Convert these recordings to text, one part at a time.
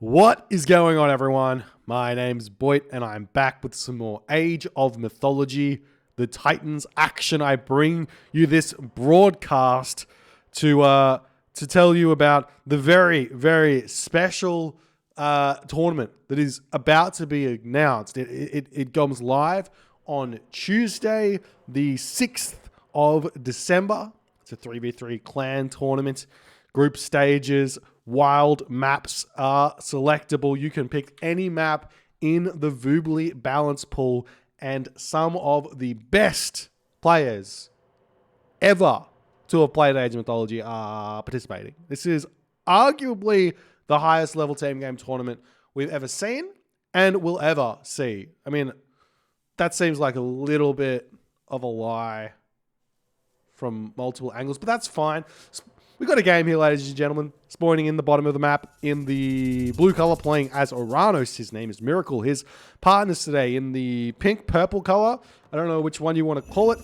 What is going on, everyone? My name's Boit, and I'm back with some more Age of Mythology, the Titans action. I bring you this broadcast to tell you about the very, very special tournament that is about to be announced. It comes live on Tuesday, the 6th of December. It's a 3v3 clan tournament. Group stages, wild maps are selectable. You can pick any map in the Voobly balance pool, and some of the best players ever to have played Age of Mythology are participating. This is arguably the highest level team game tournament we've ever seen and will ever see. I mean, that seems like a little bit of a lie from multiple angles, but that's fine. We've got a game here, ladies and gentlemen, spawning in the bottom of the map in the blue color, playing as Oranos. His name is Miracle. His partners today in the pink-purple color, I don't know which one you want to call it,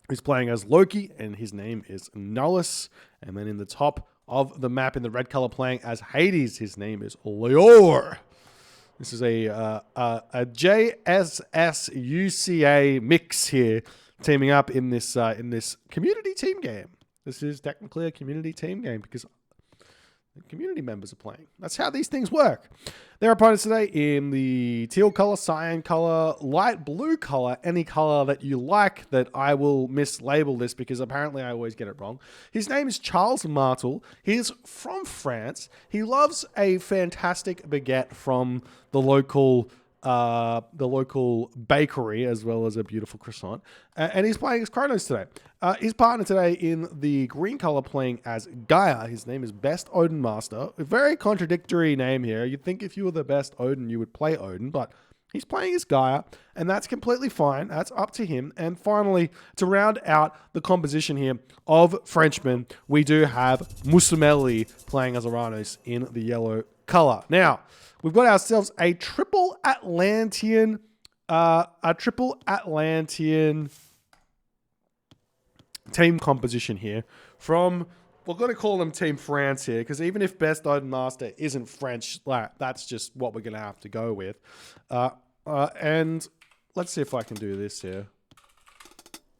he's playing as Loki, and his name is Nullus. And then in the top of the map in the red color, playing as Hades, his name is Leor. This is a JSS-UCA mix here, teaming up in this community team game. This is technically a community team game because the community members are playing. That's how these things work. Their opponents today in the teal color, cyan color, light blue color, any color that you like, that I will mislabel this because apparently I always get it wrong. His name is Charles Martel. He's from France. He loves a fantastic baguette from the local bakery, as well as a beautiful croissant. And he's playing as Kronos today. His partner today in the green color, playing as Gaia. His name is Best Odin Master. A very contradictory name here. You'd think if you were the best Odin, you would play Odin, but he's playing as Gaia, and that's completely fine. That's up to him. And finally, to round out the composition here of Frenchmen, we do have Musumelli playing as Oranos in the yellow color. Now, we've got ourselves a triple Atlantean team composition here from, we're going to call them Team France here, because even if Best Odin Master isn't French, that's just what we're going to have to go with. And let's see if I can do this here.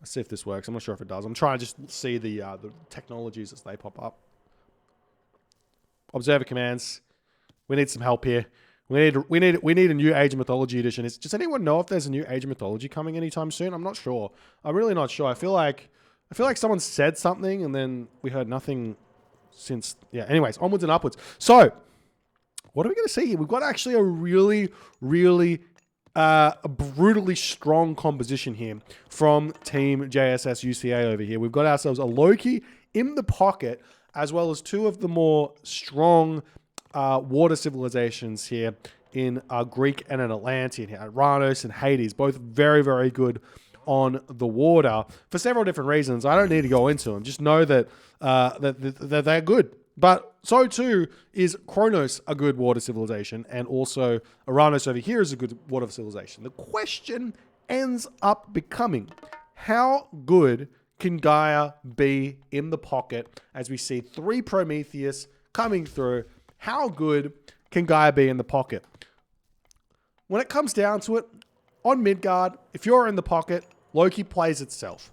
Let's see if this works. I'm not sure if it does. I'm trying to just see the technologies as they pop up. Observer commands. We need some help here. We need a new Age of Mythology edition. Does anyone know if there's a new Age of Mythology coming anytime soon? I'm not sure. I'm really not sure. I feel like someone said something and then we heard nothing since. Yeah. Anyways, onwards and upwards. So, what are we going to see here? We've got actually a really, really brutally strong composition here from Team JSS UCA over here. We've got ourselves a Loki in the pocket, as well as two of the more strong water civilizations here in Greek and an Atlantean here. Oranos and Hades, both very, very good on the water for several different reasons. I don't need to go into them. Just know that that they're good. But so too is Kronos a good water civilization, and also Oranos over here is a good water civilization. The question ends up becoming, how good can Gaia be in the pocket as we see 3 Prometheus coming through? How good can Gaia be in the pocket? When it comes down to it, on Midgard, if you're in the pocket, Loki plays itself.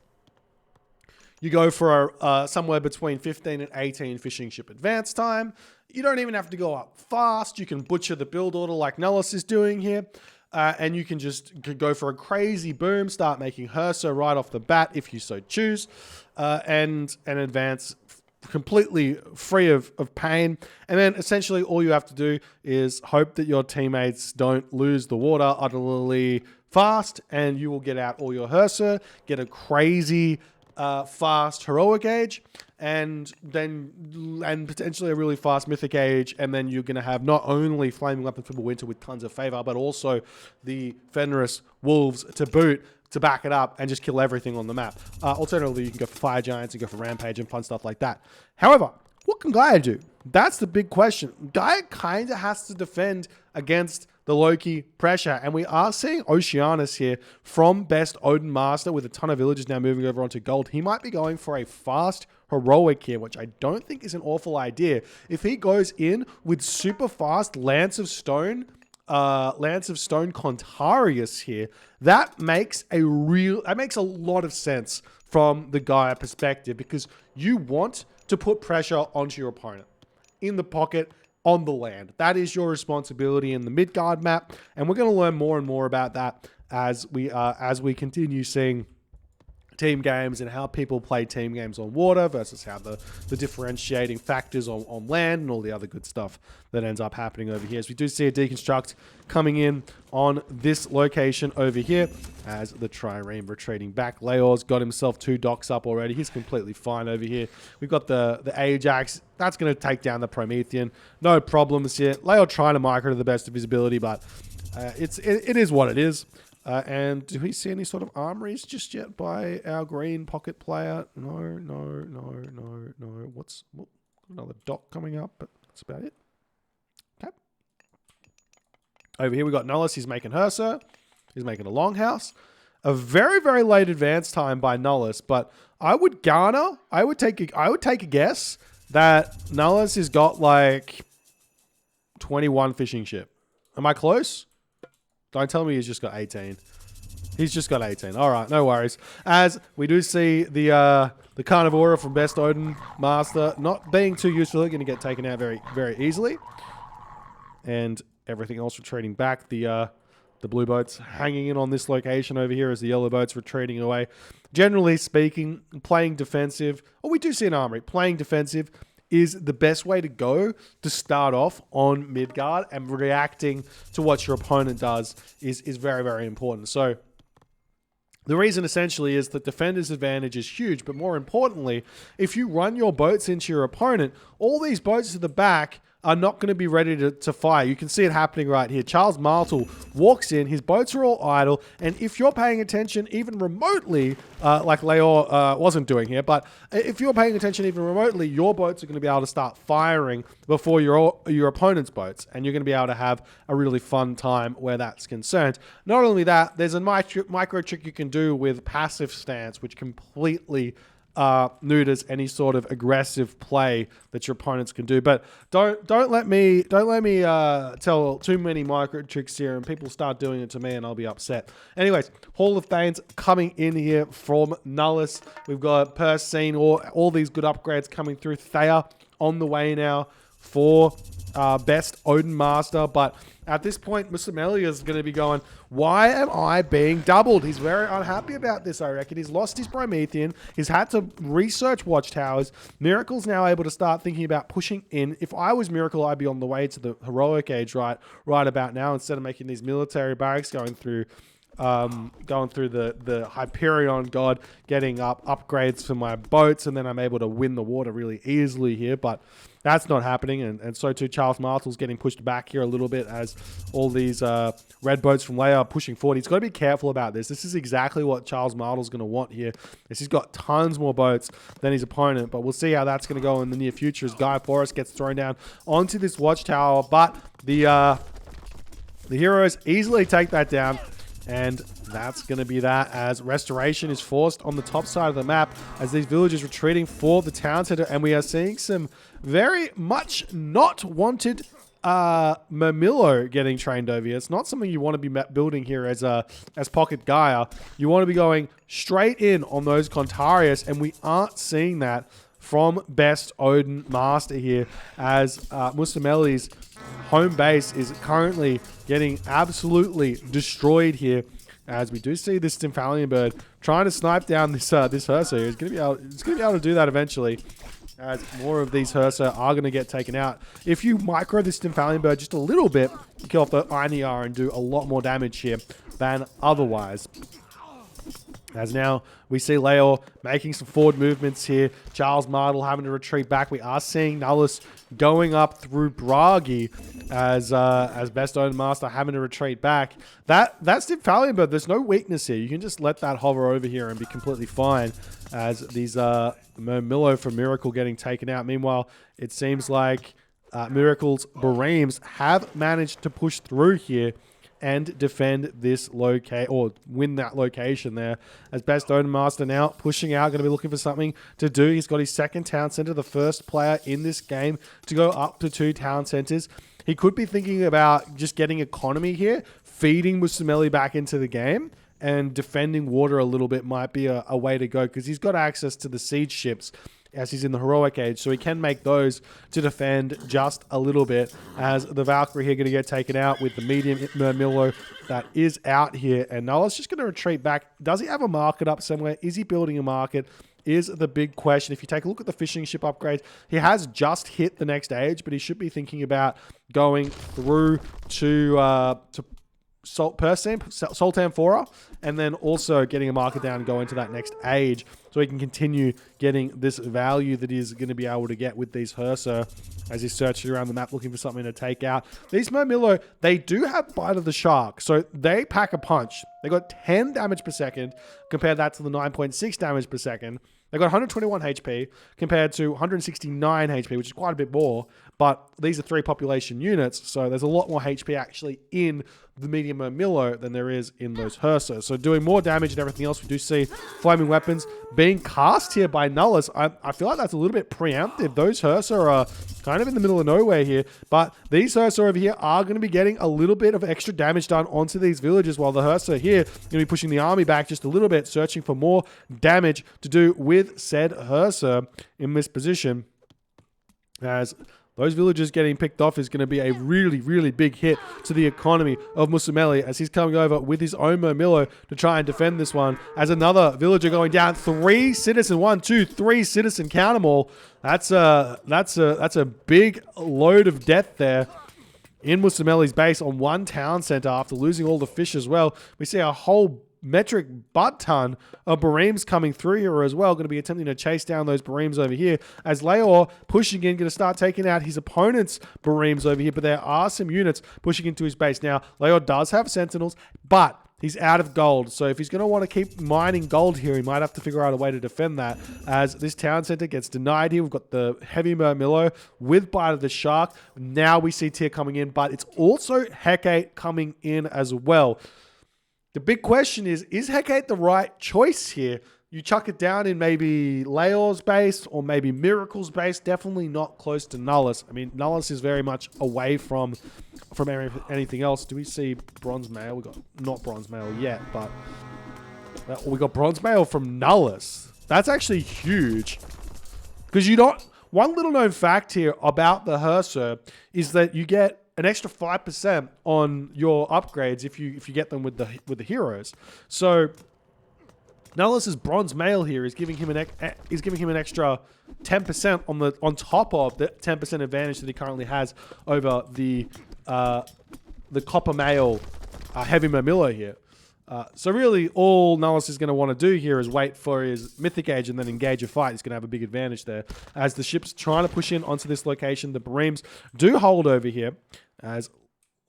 You go for somewhere between 15 and 18 fishing ship advance time. You don't even have to go up fast. You can butcher the build order like Nullus is doing here. And you can just go for a crazy boom, start making Hersa right off the bat if you so choose, and advance completely free of pain. And then essentially all you have to do is hope that your teammates don't lose the water utterly fast, and you will get out all your Hersa, get a crazy fast heroic age, and potentially a really fast mythic age, and then you're going to have not only Flaming Weapon for Winter with tons of favor, but also the Fenris Wolves to boot, to back it up and just kill everything on the map. Alternatively, you can go for Fire Giants and go for Rampage and fun stuff like that. However, what can Gaia do? That's the big question. Gaia kind of has to defend against the Loki pressure. And we are seeing Oceanus here from Best Odin Master with a ton of villagers now moving over onto gold. He might be going for a fast heroic here, which I don't think is an awful idea. If he goes in with super fast Lance of Stone Contarius here, that makes a lot of sense from the Gaia perspective, because you want to put pressure onto your opponent in the pocket, on the land. That is your responsibility in the Midgard map, and we're going to learn more and more about that as we continue seeing team games and how people play team games on water versus how the differentiating factors on land and all the other good stuff that ends up happening over here. As we do see a deconstruct coming in on this location over here as the trireme retreating back. Leor's got himself 2 docks up already. He's completely fine over here. We've got the Ajax. That's going to take down the Promethean. No problems here. Leor trying to micro to the best of his ability, but it is what it is. And do we see any sort of armories just yet by our green pocket player? No. What's another dock coming up, but that's about it. Okay. Over here we got Nullus. He's making Hersa. He's making a longhouse. A very, very late advance time by Nullus, but I would take a guess that Nullus has got like 21 fishing ship. Am I close? Don't tell me he's just got 18. He's just got 18. All right, no worries. As we do see the Carnivora from Best Odin Master not being too useful, going to get taken out very, very easily. And everything else retreating back. The blue boats hanging in on this location over here as the yellow boats retreating away. Generally speaking, playing defensive. Oh, we do see an armory. Playing defensive is the best way to go to start off on Midgard, and reacting to what your opponent does is very, very important. So the reason essentially is that defender's advantage is huge, but more importantly, if you run your boats into your opponent, all these boats to the back are not going to be ready to fire. You can see it happening right here. Charles Martel walks in, his boats are all idle, and if you're paying attention even remotely, like Leor wasn't doing here, but if you're paying attention even remotely, your boats are going to be able to start firing before your opponent's boats, and you're going to be able to have a really fun time where that's concerned. Not only that, there's a micro trick you can do with passive stance, which completely neuters any sort of aggressive play that your opponents can do. But don't let me tell too many micro tricks here, and people start doing it to me and I'll be upset. Anyways, Hall of Thanes coming in here from Nullus. We've got Persine, all these good upgrades coming through. Thea on the way now for Best Odin Master, but at this point, Mr. Melia is going to be going, why am I being doubled? He's very unhappy about this, I reckon. He's lost his Promethean. He's had to research Watchtowers. Miracle's now able to start thinking about pushing in. If I was Miracle, I'd be on the way to the heroic age right about now, instead of making these military barracks going through the Hyperion God, getting upgrades for my boats, and then I'm able to win the water really easily here, but that's not happening, and so too Charles Martel's getting pushed back here a little bit as all these red boats from Leia are pushing forward. He's got to be careful about this. This is exactly what Charles Martel's going to want here, is he's got tons more boats than his opponent, but we'll see how that's going to go in the near future as Guy Forrest gets thrown down onto this watchtower, but the heroes easily take that down. And that's going to be that, as Restoration is forced on the top side of the map as these villagers retreating for the town center. And we are seeing some very much not wanted Mermillo getting trained over here. It's not something you want to be building here as Pocket Gaia. You want to be going straight in on those Contarius, and we aren't seeing that from Best Odin Master here, as Mustameli's home base is currently getting absolutely destroyed here, as we do see this Stymphalian bird trying to snipe down this Hersa. It's going to be able to do that eventually, as more of these Hersa are going to get taken out. If you micro this Stymphalian bird just a little bit, you kill off the Einir and do a lot more damage here than otherwise. As now we see Leor making some forward movements here. Charles Martel having to retreat back. We are seeing Nullus going up through Bragi as Best Odin Master having to retreat back. That's Stymphalian, but there's no weakness here. You can just let that hover over here and be completely fine, as these Mermillo from Miracle getting taken out. Meanwhile, it seems like Miracles Bareems have managed to push through here and defend this or win that location there. As Best Own Master now pushing out, going to be looking for something to do. He's got his second town center, the first player in this game to go up to 2 town centers. He could be thinking about just getting economy here, feeding Musameli back into the game, and defending water a little bit might be a way to go, because he's got access to the siege ships as he's in the heroic age, so he can make those to defend just a little bit. As the Valkyrie here going to get taken out with the medium Murmillo that is out here, and Nulla's just going to retreat back. Does he have a market up somewhere? Is he building a market? Is the big question. If you take a look at the fishing ship upgrades, he has just hit the next age, but he should be thinking about going through to Sultan Fora, and then also getting a market down and go into that next age, so he can continue getting this value that he's going to be able to get with these Hersa as he's searching around the map looking for something to take out. These Murmillo, they do have Bite of the Shark, so they pack a punch. They got 10 damage per second, compare that to the 9.6 damage per second. They got 121 HP compared to 169 HP, which is quite a bit more, but these are 3 population units, so there's a lot more HP actually in the medium Murmillo than there is in those Hersa. So doing more damage and everything else. We do see flaming weapons being cast here by Nullus. I feel like that's a little bit preemptive. Those Hersa are kind of in the middle of nowhere here, but these Hersa over here are going to be getting a little bit of extra damage done onto these villages, while the Hersa here going to be pushing the army back just a little bit, searching for more damage to do with said Hersa in this position. As those villagers getting picked off is going to be a really, really big hit to the economy of Musameli, as he's coming over with his own Murmillo to try and defend this one. As another villager going down, 3 citizen, 1, 2, 3 citizen, count them all. That's a big load of death there in Musameli's base on one town center after losing all the fish as well. We see a whole metric butt ton of Bareems coming through here as well. Going to be attempting to chase down those Bareems over here, as Leor pushing in, going to start taking out his opponent's Bareems over here, but there are some units pushing into his base. Now, Leor does have sentinels, but he's out of gold, so if he's going to want to keep mining gold here, he might have to figure out a way to defend that, as this town center gets denied here. We've got the heavy Murmillo with Bite of the Shark. Now we see Tyr coming in, but it's also Hecate coming in as well. The big question is Hecate the right choice here? You chuck it down in maybe Leor's base or maybe Miracle's base. Definitely not close to Nullus. I mean, Nullus is very much away from anything else. Do we see Bronze Mail? We got not Bronze Mail yet, but we got Bronze Mail from Nullus. That's actually huge, because you don't. One little known fact here about the Hersa is that you get an extra 5% on your upgrades if you get them with the heroes. So Nullus's Bronze Mail here is giving him an extra 10% on top of the 10% advantage that he currently has over the Copper Mail Heavy Murmillo here. So really, all Nullus is going to want to do here is wait for his Mythic Age and then engage a fight. He's going to have a big advantage there. As the ship's trying to push in onto this location, the Bareems do hold over here, as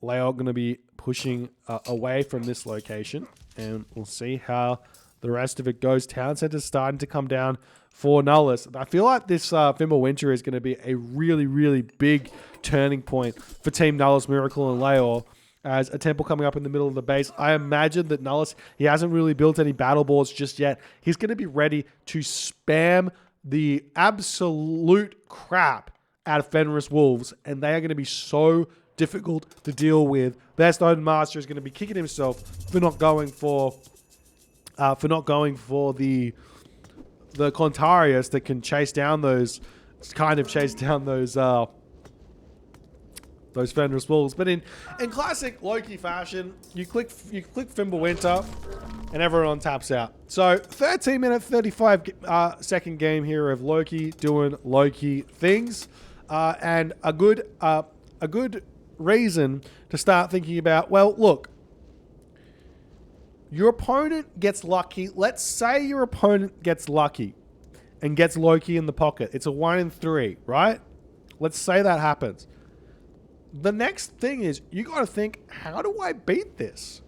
Leor going to be pushing away from this location. And we'll see how the rest of it goes. Town Center's starting to come down for Nullus. I feel like this Winter is going to be a really, really big turning point for Team Nullus, Miracle, and Leor, as a temple coming up in the middle of the base. I imagine that Nullus, he hasn't really built any battle boards just yet. He's going to be ready to spam the absolute crap out of Fenris Wolves, and they are going to be so difficult to deal with. Best Owned Master is going to be kicking himself for not going for the Contarius that can chase down those Fenris Wolves. But in classic Loki fashion, you click Fimbulwinter and everyone taps out. So 13-minute, 35-second game here of Loki doing Loki things, and a good reason to start thinking about, well, look, your opponent gets lucky. Let's say your opponent gets lucky and gets Loki in the pocket. It's a 1 in 3, right? Let's say that happens. The next thing is, you got to think, how do I beat this?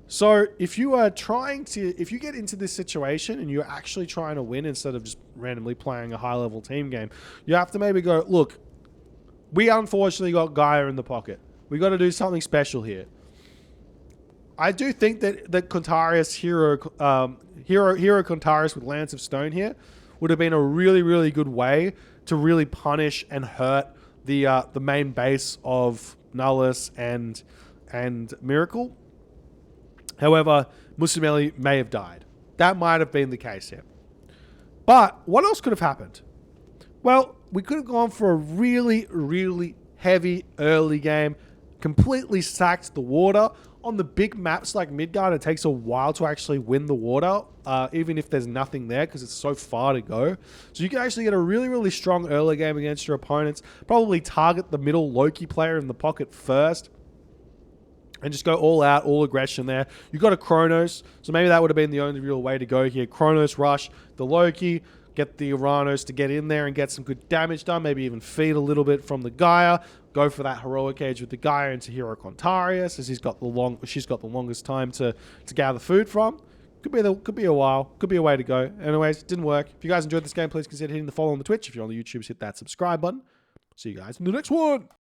So if you get into this situation and you're actually trying to win instead of just randomly playing a high-level team game, you have to maybe go, look, We unfortunately got Gaia in the pocket. We got to do something special here. I do think that Contarius Hero Contarius with Lance of Stone here would have been a really, really good way to really punish and hurt the main base of Nullus and Miracle. However, Musameli may have died. That might have been the case here. But what else could have happened? Well, we could have gone for a really, really heavy early game, completely sacked the water. On the big maps like Midgard, it takes a while to actually win the water, even if there's nothing there because it's so far to go. So you can actually get a really, really strong early game against your opponents. Probably target the middle Loki player in the pocket first and just go all out, all aggression there. You got a Kronos, so maybe that would have been the only real way to go here. Kronos rush the Loki, get the Uranus to get in there and get some good damage done, maybe even feed a little bit from the Gaia. Go for that heroic age with the Gaia into Hero Contarius, as she's got the longest time to gather food from. Could be a while. Could be a way to go. Anyways, it didn't work. If you guys enjoyed this game, please consider hitting the follow on the Twitch. If you're on the YouTube, hit that subscribe button. See you guys in the next one.